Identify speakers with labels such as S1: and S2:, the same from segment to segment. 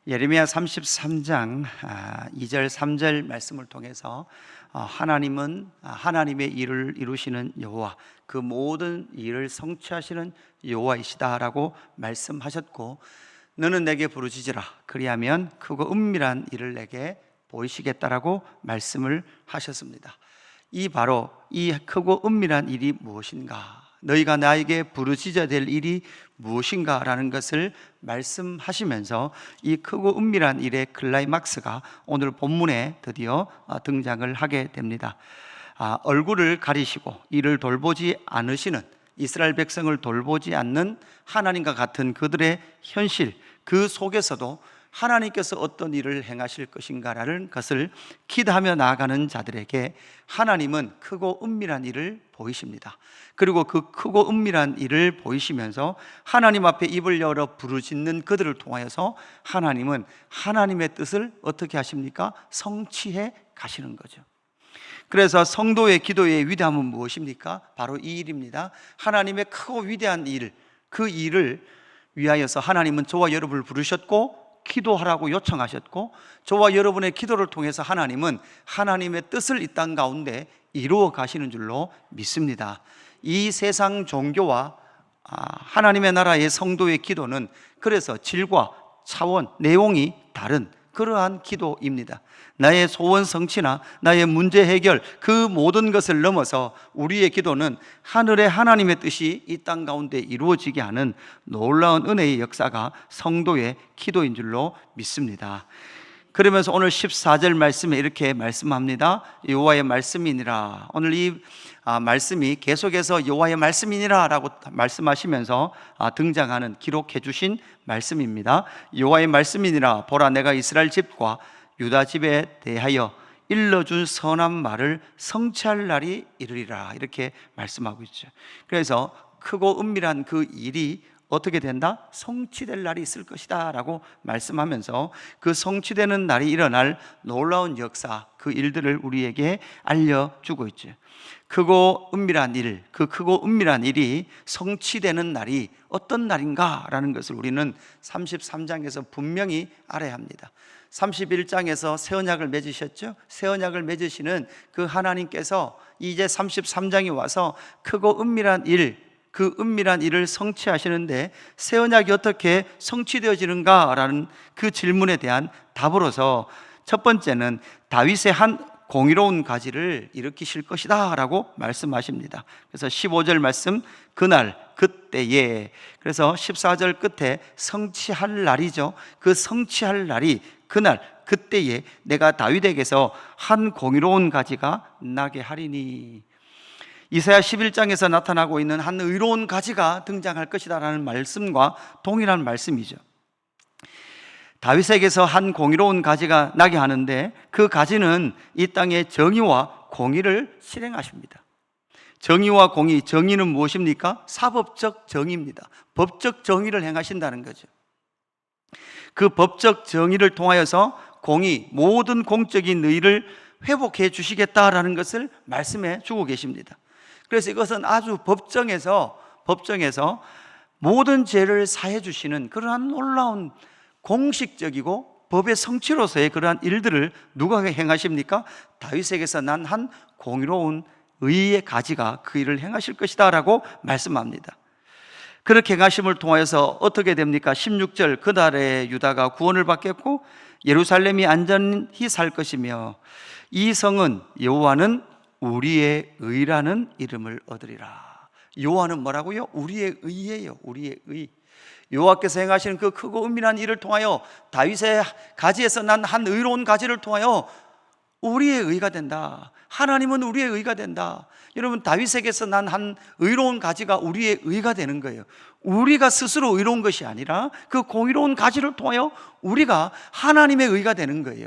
S1: 예레미야 33장 2절 3절 말씀을 통해서 하나님은 하나님의 일을 이루시는 여호와, 그 모든 일을 성취하시는 여호와이시다라고 말씀하셨고, 너는 내게 부르짖으라 그리하면 크고 은밀한 일을 내게 보이시겠다라고 말씀을 하셨습니다. 바로 이 크고 은밀한 일이 무엇인가, 너희가 나에게 부르짖어야 될 일이 무엇인가 라는 것을 말씀하시면서 이 크고 은밀한 일의 클라이막스가 오늘 본문에 드디어 등장을 하게 됩니다. 얼굴을 가리시고 이를 돌보지 않으시는, 이스라엘 백성을 돌보지 않는 하나님과 같은 그들의 현실, 그 속에서도 하나님께서 어떤 일을 행하실 것인가라는 것을 기도하며 나아가는 자들에게 하나님은 크고 은밀한 일을 보이십니다. 그리고 그 크고 은밀한 일을 보이시면서 하나님 앞에 입을 열어 부르짖는 그들을 통하여서 하나님은 하나님의 뜻을 어떻게 하십니까? 성취해 가시는 거죠. 그래서 성도의 기도의 위대함은 무엇입니까? 바로 이 일입니다. 하나님의 크고 위대한 일, 그 일을 위하여서 하나님은 저와 여러분을 부르셨고 기도하라고 요청하셨고, 저와 여러분의 기도를 통해서 하나님은 하나님의 뜻을 이 땅 가운데 이루어 가시는 줄로 믿습니다. 이 세상 종교와 하나님의 나라의 성도의 기도는 그래서 질과 차원, 내용이 다른 그러한 기도입니다. 나의 소원 성취나 나의 문제 해결, 그 모든 것을 넘어서 우리의 기도는 하늘의 하나님의 뜻이 이 땅 가운데 이루어지게 하는 놀라운 은혜의 역사가 성도의 기도인 줄로 믿습니다. 그러면서 오늘 14절 말씀에 이렇게 말씀합니다. 여호와의 말씀이니라. 오늘 이 말씀이 계속해서 여호와의 말씀이니라 라고 말씀하시면서 등장하는, 기록해 주신 말씀입니다. 여호와의 말씀이니라. 보라, 내가 이스라엘 집과 유다 집에 대하여 일러준 선한 말을 성취할 날이 이르리라, 이렇게 말씀하고 있죠. 그래서 크고 은밀한 그 일이 어떻게 된다? 성취될 날이 있을 것이다 라고 말씀하면서 그 성취되는 날이 일어날 놀라운 역사, 그 일들을 우리에게 알려주고 있죠. 크고 은밀한 일, 그 크고 은밀한 일이 성취되는 날이 어떤 날인가 라는 것을 우리는 33장에서 분명히 알아야 합니다. 31장에서 새 언약을 맺으셨죠? 새 언약을 맺으시는 그 하나님께서 이제 33장이 와서 크고 은밀한 일, 그 은밀한 일을 성취하시는데 새 언약이 어떻게 성취되어지는가라는 그 질문에 대한 답으로서 첫 번째는 다윗의 한 공의로운 가지를 일으키실 것이다 라고 말씀하십니다. 그래서 15절 말씀, 그날 그때에, 그래서 14절 끝에 성취할 날이죠. 그 성취할 날이 그날 그때에 내가 다윗에게서 한 공의로운 가지가 나게 하리니, 이사야 11장에서 나타나고 있는 한 의로운 가지가 등장할 것이다 라는 말씀과 동일한 말씀이죠. 다윗에게서 한 공의로운 가지가 나게 하는데 그 가지는 이 땅의 정의와 공의를 실행하십니다. 정의와 공의, 정의는 무엇입니까? 사법적 정의입니다. 법적 정의를 행하신다는 거죠. 그 법적 정의를 통하여서 공의, 모든 공적인 의의를 회복해 주시겠다라는 것을 말씀해 주고 계십니다. 그래서 이것은 아주 법정에서 모든 죄를 사해 주시는 그러한 놀라운 공식적이고 법의 성취로서의 그러한 일들을 누가 행하십니까? 다윗에게서 난 한 공의로운 의의 가지가 그 일을 행하실 것이다 라고 말씀합니다. 그렇게 행하심을 통하여서 어떻게 됩니까? 16절, 그날에 유다가 구원을 받겠고 예루살렘이 안전히 살 것이며 이 성은 여호와는 우리의 의라는 이름을 얻으리라. 여호와는 뭐라고요? 우리의 의예요. 우리의 의. 여호와께서 행하시는 그 크고 은밀한 일을 통하여 다윗의 가지에서 난 한 의로운 가지를 통하여 우리의 의가 된다. 하나님은 우리의 의가 된다. 여러분, 다윗에게서 난 한 의로운 가지가 우리의 의가 되는 거예요. 우리가 스스로 의로운 것이 아니라 그 공의로운 가지를 통하여 우리가 하나님의 의가 되는 거예요.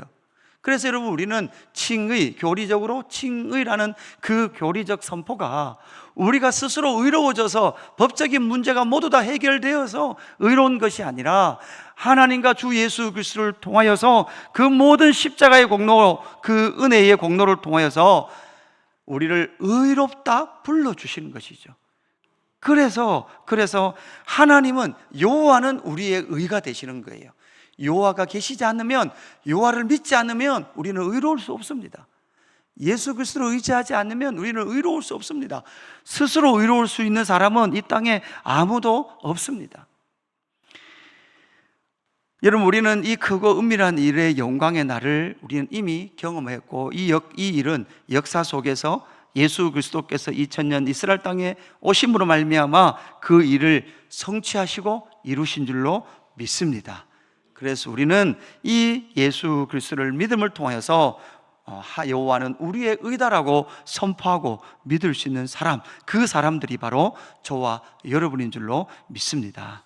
S1: 그래서 여러분, 우리는 칭의, 교리적으로 칭의라는 그 교리적 선포가 우리가 스스로 의로워져서 법적인 문제가 모두 다 해결되어서 의로운 것이 아니라 하나님과 주 예수 그리스도를 통하여서 그 모든 십자가의 공로, 그 은혜의 공로를 통하여서 우리를 의롭다 불러주시는 것이죠. 그래서 하나님은 여호와는 우리의 의가 되시는 거예요. 여호와가 계시지 않으면, 여호와를 믿지 않으면 우리는 의로울 수 없습니다. 예수 그리스도를 의지하지 않으면 우리는 의로울 수 없습니다. 스스로 의로울 수 있는 사람은 이 땅에 아무도 없습니다. 여러분, 우리는 이 크고 은밀한 일의 영광의 날을 우리는 이미 경험했고, 이 일은 역사 속에서 예수 그리스도께서 2000년 이스라엘 땅에 오심으로 말미암아 그 일을 성취하시고 이루신 줄로 믿습니다. 그래서 우리는 이 예수 그리스도를 믿음을 통해서 여호와는 우리의 의다라고 선포하고 믿을 수 있는 사람, 그 사람들이 바로 저와 여러분인 줄로 믿습니다.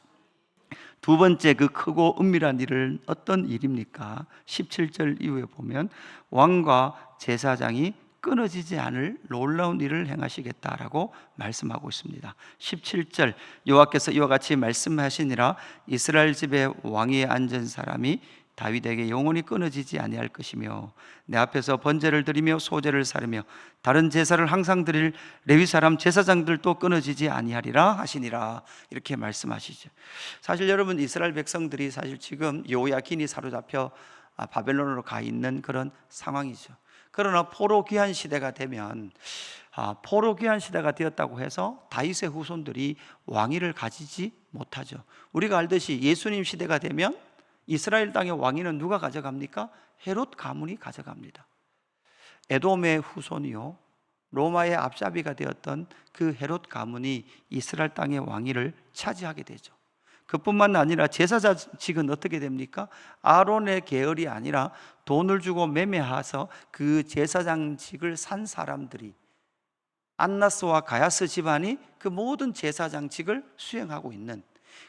S1: 두 번째 그 크고 은밀한 일은 어떤 일입니까? 17절 이후에 보면 왕과 제사장이 끊어지지 않을 놀라운 일을 행하시겠다라고 말씀하고 있습니다. 17절, 여호와께서 이와 같이 말씀하시니라. 이스라엘 집에 왕위에 앉은 사람이 다윗에게 영원히 끊어지지 아니할 것이며, 내 앞에서 번제를 드리며 소제를 사르며 다른 제사를 항상 드릴 레위 사람 제사장들도 끊어지지 아니하리라 하시니라. 이렇게 말씀하시죠. 사실 여러분, 이스라엘 백성들이 사실 지금 여호야긴이 사로잡혀 바벨론으로 가 있는 그런 상황이죠. 그러나 포로 귀환 시대가 되면, 포로 귀환 시대가 되었다고 해서 다윗의 후손들이 왕위를 가지지 못하죠. 우리가 알듯이 예수님 시대가 되면 이스라엘 땅의 왕위는 누가 가져갑니까? 헤롯 가문이 가져갑니다. 에돔의 후손이요, 로마의 앞잡이가 되었던 그 헤롯 가문이 이스라엘 땅의 왕위를 차지하게 되죠. 그뿐만 아니라 제사장직은 어떻게 됩니까? 아론의 계열이 아니라 돈을 주고 매매해서 그 제사장직을 산 사람들이, 안나스와 가야스 집안이 그 모든 제사장직을 수행하고 있는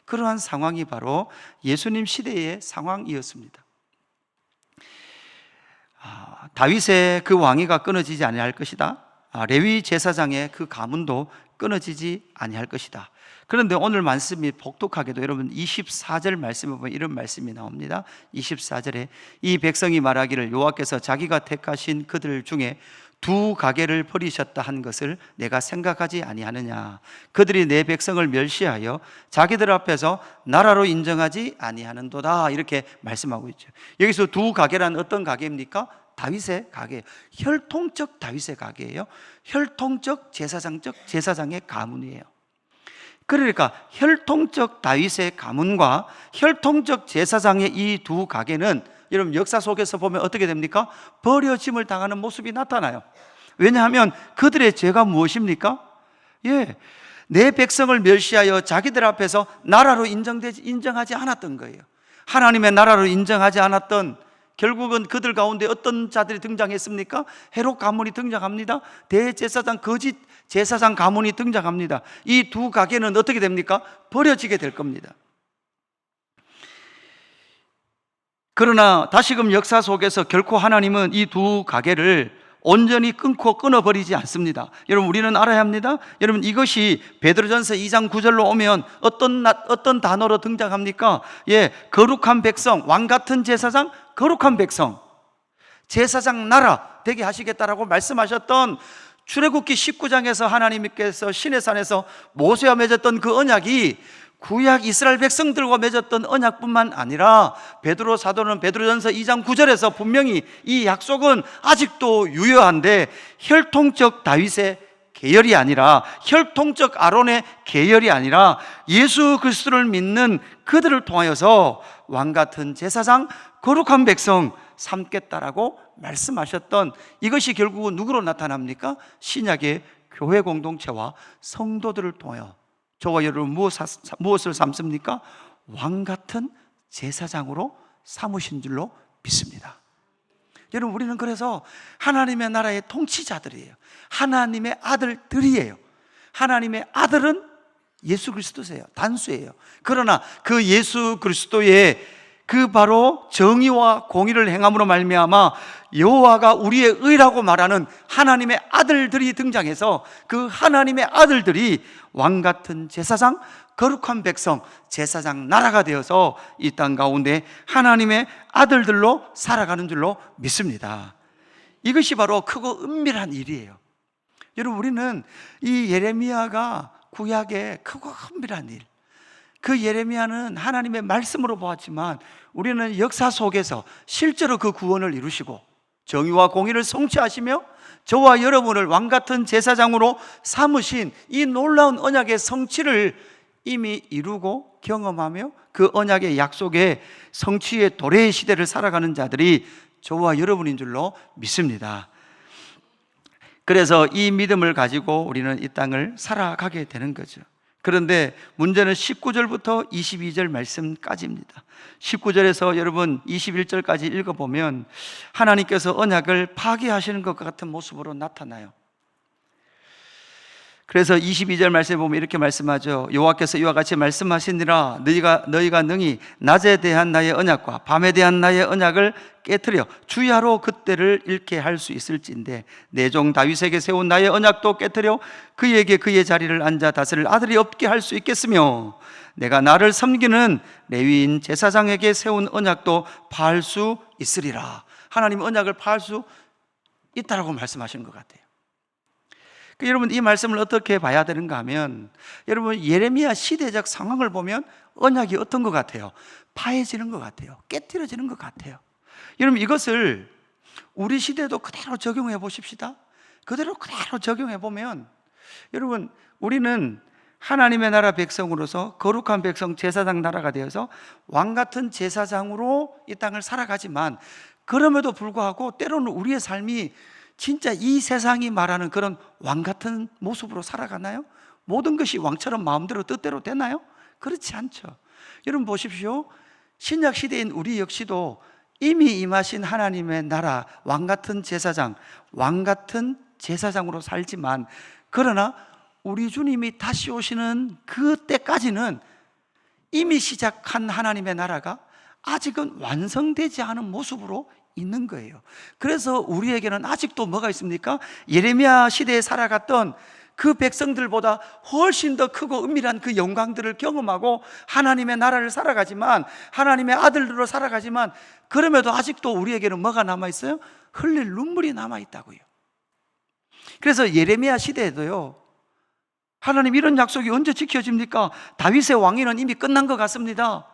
S1: 그러한 상황이 바로 예수님 시대의 상황이었습니다. 다윗의 그 왕위가 끊어지지 아니할 것이다. 레위 제사장의 그 가문도 끊어지지 아니할 것이다. 그런데 오늘 말씀이 복독하게도 여러분 24절 말씀에 보면 이런 말씀이 나옵니다. 24절에 이 백성이 말하기를 여호와께서 자기가 택하신 그들 중에 두 가게를 버리셨다 한 것을 내가 생각하지 아니하느냐. 그들이 내 백성을 멸시하여 자기들 앞에서 나라로 인정하지 아니하는도다. 이렇게 말씀하고 있죠. 여기서 두 가게란 어떤 가게입니까? 다윗의 가게, 혈통적 다윗의 가게예요. 혈통적 제사장의 가문이에요. 그러니까 혈통적 다윗의 가문과 혈통적 제사장의 이 두 가게는 여러분 역사 속에서 보면 어떻게 됩니까? 버려짐을 당하는 모습이 나타나요. 왜냐하면 그들의 죄가 무엇입니까? 내 백성을 멸시하여 자기들 앞에서 나라로 인정하지 않았던 거예요. 하나님의 나라로 인정하지 않았던, 결국은 그들 가운데 어떤 자들이 등장했습니까? 헤롯 가문이 등장합니다. 대제사장, 거짓 제사장 가문이 등장합니다. 이 두 가게는 어떻게 됩니까? 버려지게 될 겁니다. 그러나 다시금 역사 속에서 결코 하나님은 이 두 가게를 온전히 끊어버리지 않습니다. 여러분, 우리는 알아야 합니다. 여러분, 이것이 베드로전서 2장 9절로 오면 어떤 단어로 등장합니까? 거룩한 백성, 왕같은 제사장, 거룩한 백성, 제사장 나라 되게 하시겠다라고 말씀하셨던 출애굽기 19장에서 하나님께서 시내산에서 모세와 맺었던 그 언약이 구약 이스라엘 백성들과 맺었던 언약뿐만 아니라 베드로 사도는 베드로전서 2장 9절에서 분명히 이 약속은 아직도 유효한데, 혈통적 다윗의 계열이 아니라, 혈통적 아론의 계열이 아니라 예수 그리스도를 믿는 그들을 통하여서 왕같은 제사장, 거룩한 백성 삼겠다라고 말씀하셨던 이것이 결국은 누구로 나타납니까? 신약의 교회 공동체와 성도들을 통하여 저와 여러분 무엇을 삼습니까? 왕같은 제사장으로 삼으신 줄로 믿습니다. 여러분, 우리는 그래서 하나님의 나라의 통치자들이에요. 하나님의 아들들이에요. 하나님의 아들은 예수 그리스도세요. 단수예요. 그러나 그 예수 그리스도의 그 바로 정의와 공의를 행함으로 말미암아 여호와가 우리의 의라고 말하는 하나님의 아들들이 등장해서 그 하나님의 아들들이 왕같은 제사장, 거룩한 백성, 제사장 나라가 되어서 이 땅 가운데 하나님의 아들들로 살아가는 줄로 믿습니다. 이것이 바로 크고 은밀한 일이에요. 여러분, 우리는 이 예레미야가 구약의 크고 은밀한 일, 그 예레미야는 하나님의 말씀으로 보았지만 우리는 역사 속에서 실제로 그 구원을 이루시고 정의와 공의를 성취하시며 저와 여러분을 왕같은 제사장으로 삼으신 이 놀라운 언약의 성취를 이미 이루고 경험하며 그 언약의 약속의 성취의 도래의 시대를 살아가는 자들이 저와 여러분인 줄로 믿습니다. 그래서 이 믿음을 가지고 우리는 이 땅을 살아가게 되는 거죠. 그런데 문제는 19절부터 22절 말씀까지입니다. 19절에서 여러분 21절까지 읽어보면 하나님께서 언약을 파괴하시는 것 같은 모습으로 나타나요. 그래서 22절 말씀에 보면 이렇게 말씀하죠. 여호와께서 이와 같이 말씀하시니라 너희가 능히 낮에 대한 나의 언약과 밤에 대한 나의 언약을 깨트려 주야로 그때를 잃게 할 수 있을진데 내 종 다윗에게 세운 나의 언약도 깨트려 그에게 그의 자리를 앉아 다스릴 아들이 없게 할 수 있겠으며 내가 나를 섬기는 레위인 제사장에게 세운 언약도 파할 수 있으리라. 하나님 언약을 파할 수 있다라고 말씀하시는 것 같아요. 여러분 이 말씀을 어떻게 봐야 되는가 하면 여러분 예레미야 시대적 상황을 보면 언약이 어떤 것 같아요? 파해지는 것 같아요. 깨트려지는 것 같아요. 여러분 이것을 우리 시대도 그대로 적용해 보십시다. 그대로 적용해 보면 여러분 우리는 하나님의 나라 백성으로서 거룩한 백성 제사장 나라가 되어서 왕같은 제사장으로 이 땅을 살아가지만 그럼에도 불구하고 때로는 우리의 삶이 진짜 이 세상이 말하는 그런 왕 같은 모습으로 살아가나요? 모든 것이 왕처럼 마음대로 뜻대로 되나요? 그렇지 않죠. 여러분 보십시오. 신약 시대인 우리 역시도 이미 임하신 하나님의 나라 왕 같은 제사장, 왕 같은 제사장으로 살지만 그러나 우리 주님이 다시 오시는 그때까지는 이미 시작한 하나님의 나라가 아직은 완성되지 않은 모습으로 있는 거예요. 그래서 우리에게는 아직도 뭐가 있습니까? 예레미야 시대에 살아갔던 그 백성들보다 훨씬 더 크고 은밀한 그 영광들을 경험하고 하나님의 나라를 살아가지만 하나님의 아들들로 살아가지만 그럼에도 아직도 우리에게는 뭐가 남아있어요? 흘릴 눈물이 남아있다고요. 그래서 예레미야 시대에도요 하나님 이런 약속이 언제 지켜집니까? 다윗의 왕위는 이미 끝난 것 같습니다.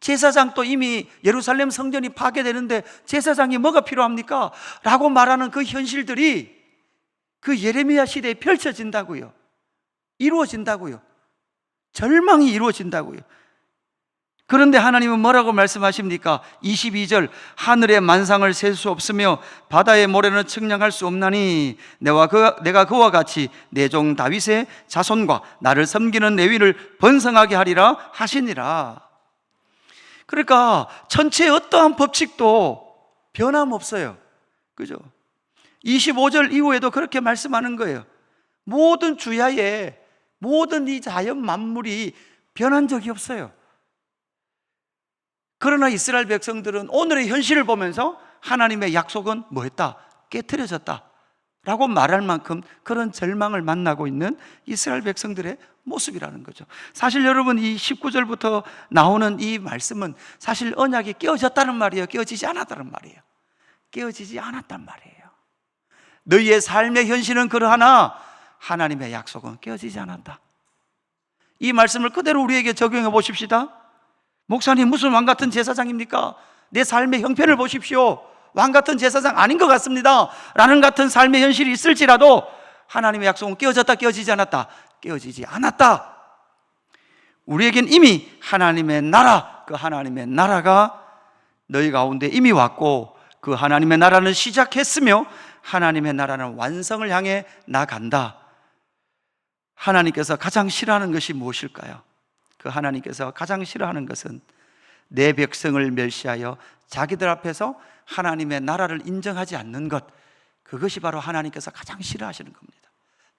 S1: 제사장도 이미 예루살렘 성전이 파괴되는데 제사장이 뭐가 필요합니까? 라고 말하는 그 현실들이 그 예레미야 시대에 펼쳐진다고요. 이루어진다고요. 절망이 이루어진다고요. 그런데 하나님은 뭐라고 말씀하십니까? 22절 하늘의 만상을 셀 수 없으며 바다의 모래는 측량할 수 없나니 내가 그와 같이 내 종 다윗의 자손과 나를 섬기는 레위를 번성하게 하리라 하시니라. 그러니까 전체 어떠한 법칙도 변함없어요. 그죠? 25절 이후에도 그렇게 말씀하는 거예요. 모든 주야에 모든 이 자연 만물이 변한 적이 없어요. 그러나 이스라엘 백성들은 오늘의 현실을 보면서 하나님의 약속은 뭐했다? 깨트려졌다 라고 말할 만큼 그런 절망을 만나고 있는 이스라엘 백성들의 모습이라는 거죠. 사실 여러분 이 19절부터 나오는 이 말씀은 사실 언약이 깨어졌다는 말이에요? 깨어지지 않았다는 말이에요? 깨어지지 않았단 말이에요. 너희의 삶의 현실은 그러하나 하나님의 약속은 깨어지지 않았다. 이 말씀을 그대로 우리에게 적용해 보십시다. 목사님 무슨 왕같은 제사장입니까? 내 삶의 형편을 보십시오. 왕같은 제사장 아닌 것 같습니다 라는 같은 삶의 현실이 있을지라도 하나님의 약속은 깨어졌다 깨어지지 않았다? 깨어지지 않았다. 우리에겐 이미 하나님의 나라, 그 하나님의 나라가 너희 가운데 이미 왔고 그 하나님의 나라는 시작했으며 하나님의 나라는 완성을 향해 나간다. 하나님께서 가장 싫어하는 것이 무엇일까요? 그 하나님께서 가장 싫어하는 것은 내 백성을 멸시하여 자기들 앞에서 하나님의 나라를 인정하지 않는 것, 그것이 바로 하나님께서 가장 싫어하시는 겁니다.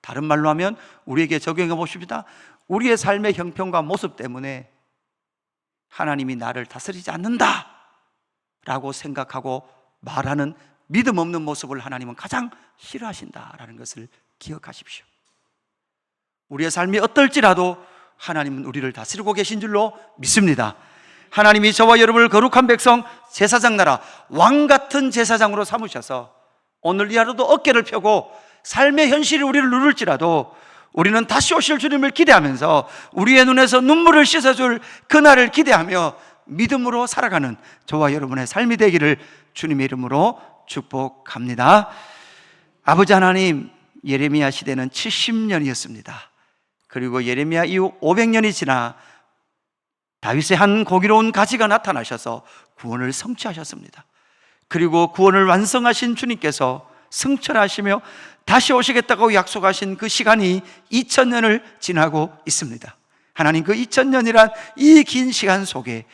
S1: 다른 말로 하면 우리에게 적용해 보십시다. 우리의 삶의 형편과 모습 때문에 하나님이 나를 다스리지 않는다 라고 생각하고 말하는 믿음 없는 모습을 하나님은 가장 싫어하신다라는 것을 기억하십시오. 우리의 삶이 어떨지라도 하나님은 우리를 다스리고 계신 줄로 믿습니다. 하나님이 저와 여러분을 거룩한 백성, 제사장 나라, 왕같은 제사장으로 삼으셔서 오늘 이 하루도 어깨를 펴고 삶의 현실이 우리를 누를지라도 우리는 다시 오실 주님을 기대하면서 우리의 눈에서 눈물을 씻어줄 그날을 기대하며 믿음으로 살아가는 저와 여러분의 삶이 되기를 주님의 이름으로 축복합니다. 아버지 하나님, 예레미야 시대는 70년이었습니다. 그리고 예레미야 이후 500년이 지나 다윗의 한 고기로운 가지가 나타나셔서 구원을 성취하셨습니다. 그리고 구원을 완성하신 주님께서 승천하시며 다시 오시겠다고 약속하신 그 시간이 2000년을 지나고 있습니다. 하나님, 그 2000년이란 이 긴 시간 속에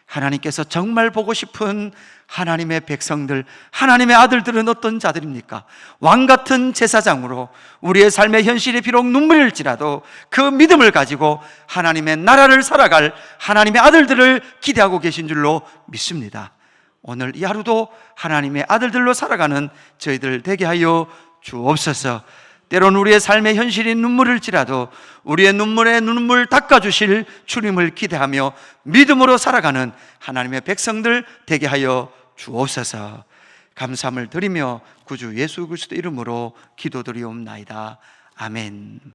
S1: 하나님께서 정말 보고 싶은 하나님의 백성들, 하나님의 아들들은 어떤 자들입니까? 왕같은 제사장으로 우리의 삶의 현실이 비록 눈물일지라도 그 믿음을 가지고 하나님의 나라를 살아갈 하나님의 아들들을 기대하고 계신 줄로 믿습니다. 오늘 이 하루도 하나님의 아들들로 살아가는 저희들 되게 하여 주옵소서. 때론 우리의 삶의 현실이 눈물일지라도 우리의 눈물에 눈물 닦아주실 주님을 기대하며 믿음으로 살아가는 하나님의 백성들 되게 하여 주옵소서. 감사함을 드리며 구주 예수 그리스도 이름으로 기도드리옵나이다. 아멘.